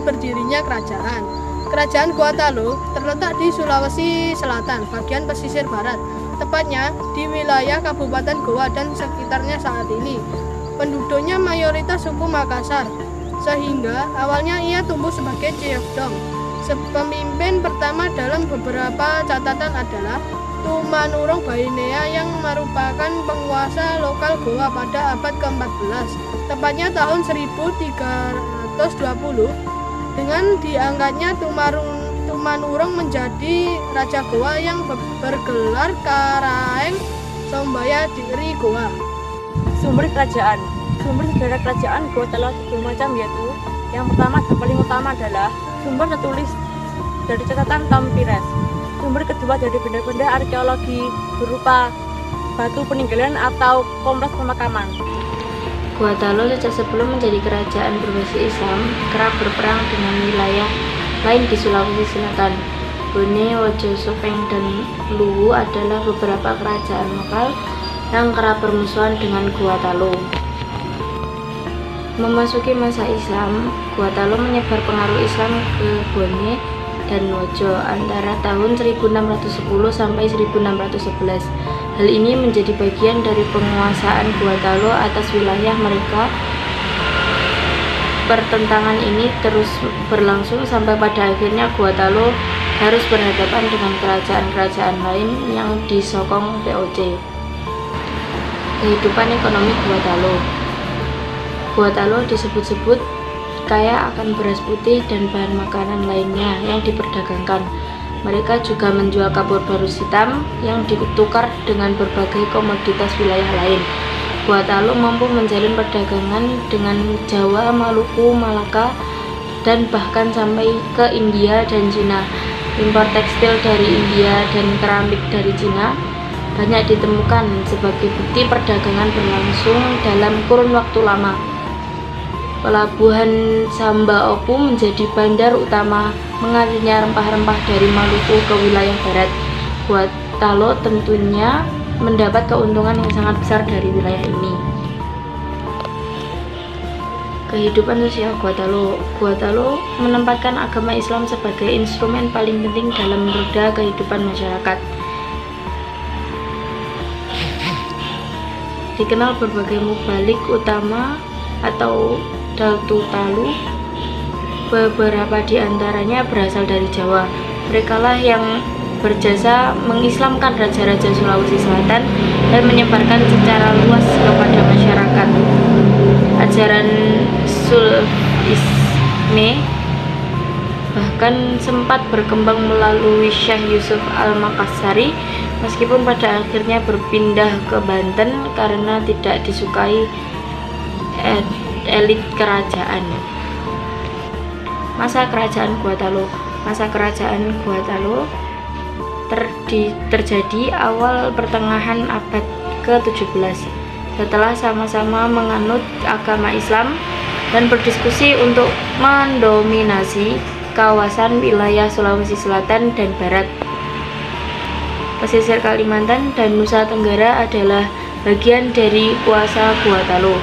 berdirinya kerajaan. Kerajaan Gua Talo terletak di Sulawesi Selatan, bagian pesisir barat, tepatnya di wilayah Kabupaten Goa dan sekitarnya saat ini. Penduduknya mayoritas suku Makassar, sehingga awalnya ia tumbuh sebagai Ciokdong. Pemimpin pertama dalam beberapa catatan adalah Tumanurung Bainea yang merupakan penguasa lokal Goa pada abad ke-14, tepatnya tahun 1320. Dengan diangkatnya Tumanurung menjadi Raja Goa yang bergelar Karaeng Sombaya Diri Goa. Sumber kerajaan. Sumber sejarah kerajaan Gua Talo ada dua macam, yaitu yang pertama dan paling utama adalah sumber tertulis dari catatan Tom Pires. Sumber kedua dari benda-benda arkeologi berupa batu peninggalan atau kompleks pemakaman. Gua Talo sejak sebelum menjadi kerajaan berbasis Islam kerap berperang dengan wilayah lain di Sulawesi Selatan. Bone, Wojo, Sopeng, dan Luwu adalah beberapa kerajaan lokal yang kerap bermusuhan dengan Gua Talo. Memasuki masa Islam, Gua Talo menyebar pengaruh Islam ke Bone dan Wojo antara tahun 1610 sampai 1611. Hal ini menjadi bagian dari penguasaan Gua Talo atas wilayah mereka. Pertentangan ini terus berlangsung sampai pada akhirnya Gua Talo harus berhadapan dengan kerajaan-kerajaan lain yang disokong VOC. Kehidupan ekonomi Gua Talo. Gua Talo disebut-sebut kaya akan beras putih dan bahan makanan lainnya yang diperdagangkan. Mereka juga menjual kapur barus hitam yang ditukar dengan berbagai komoditas wilayah lain. Gua Talo mampu menjalin perdagangan dengan Jawa, Maluku, Malaka, dan bahkan sampai ke India dan Cina. Impor tekstil dari India dan keramik dari Cina banyak ditemukan sebagai bukti perdagangan berlangsung dalam kurun waktu lama. Pelabuhan Samba Opu menjadi bandar utama mengalirnya rempah-rempah dari Maluku ke wilayah barat. Gua Talo tentunya mendapat keuntungan yang sangat besar dari wilayah ini. Kehidupan sosial Gua Talo. Gua Talo menempatkan agama Islam sebagai instrumen paling penting dalam roda kehidupan masyarakat. Dikenal berbagai mubalik utama atau Datu Talu, beberapa di antaranya berasal dari Jawa. Merekalah yang berjasa mengislamkan raja-raja Sulawesi Selatan dan menyebarkan secara luas kepada masyarakat. Ajaran Sulfisme bahkan sempat berkembang melalui Syekh Yusuf Al-Makassari, meskipun pada akhirnya berpindah ke Banten karena tidak disukai elit kerajaan. Masa kerajaan Gua Talo. Masa kerajaan Gua Talo terjadi awal pertengahan abad ke-17 setelah sama-sama menganut agama Islam dan berdiskusi untuk mendominasi kawasan wilayah Sulawesi Selatan dan Barat. Pesisir Kalimantan dan Nusa Tenggara adalah bagian dari kuasa Gua Talo.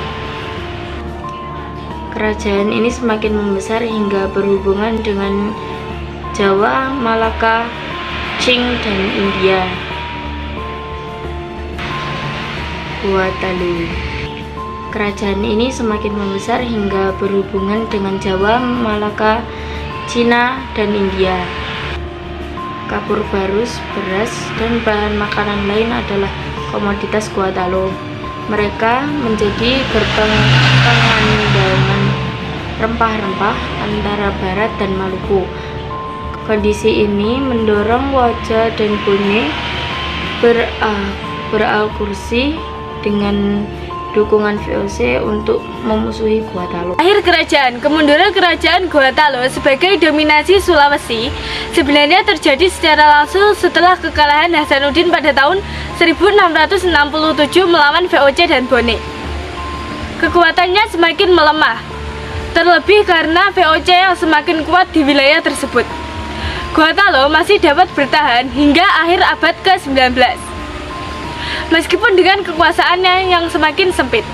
Kerajaan ini semakin membesar hingga berhubungan dengan Jawa, Malaka, Qing, dan India. Gua Talo. Kerajaan ini semakin membesar hingga berhubungan dengan Jawa, Malaka, Cina, dan India. Kapur barus, beras, dan bahan makanan lain adalah komoditas Gua Talo. Mereka menjadi gerbang pengandangan rempah-rempah antara Barat dan Maluku. Kondisi ini mendorong Wojo dan Bone beralkursi dengan dukungan VOC untuk memusuhi Gua Talo. Akhir kerajaan. Kemunduran kerajaan Gua Talo sebagai dominasi Sulawesi sebenarnya terjadi secara langsung setelah kekalahan Hasanuddin pada tahun 1667 melawan VOC dan Bone. Kekuatannya semakin melemah, terlebih karena VOC yang semakin kuat di wilayah tersebut. Gua Talo masih dapat bertahan hingga akhir abad ke-19, meskipun dengan kekuasaannya yang semakin sempit.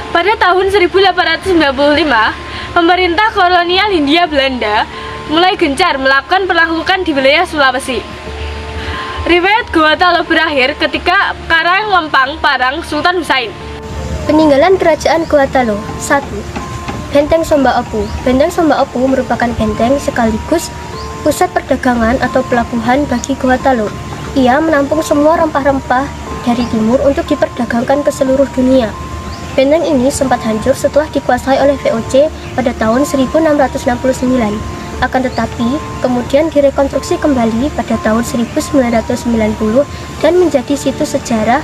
Pada tahun 1895, pemerintah kolonial Hindia Belanda mulai gencar melakukan penaklukan di wilayah Sulawesi. Riwayat Goa Talo berakhir ketika Karaeng Lempang Parang Sultan Husain. Peninggalan Kerajaan Goa Talo. 1. Benteng Somba Opu. Benteng Somba Opu merupakan benteng sekaligus pusat perdagangan atau pelabuhan bagi Goa Talo. Ia menampung semua rempah-rempah dari timur untuk diperdagangkan ke seluruh dunia. Benteng ini sempat hancur setelah dikuasai oleh VOC pada tahun 1669. Akan tetapi, kemudian direkonstruksi kembali pada tahun 1990 dan menjadi situs sejarah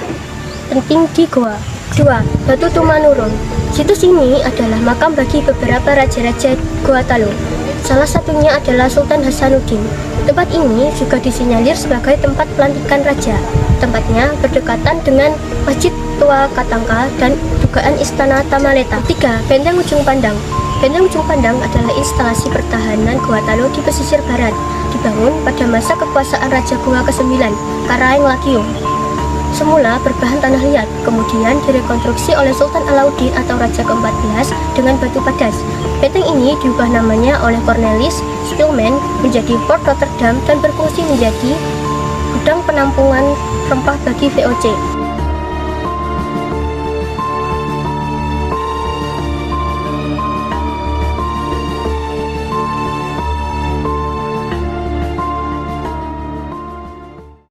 penting di Goa. 2. Batu Tumanurun. Situs ini adalah makam bagi beberapa raja-raja Goa Talo. Salah satunya adalah Sultan Hasanuddin. Tempat ini juga disinyalir sebagai tempat pelantikan raja. Tempatnya berdekatan dengan Masjid Tua Katangka dan dugaan Istana Tamaleta. 3. Benteng Ujung Pandang. Benteng Ujung Pandang adalah instalasi pertahanan Goa Talo di pesisir barat, dibangun pada masa kekuasaan Raja Goa ke-9, Karaeng Lakium. Semula berbahan tanah liat, kemudian direkonstruksi oleh Sultan Alauddin atau Raja ke-14 dengan batu padas. Benteng ini diubah namanya oleh Cornelis Stillman menjadi Fort Rotterdam dan berfungsi menjadi gudang penampungan rempah bagi VOC.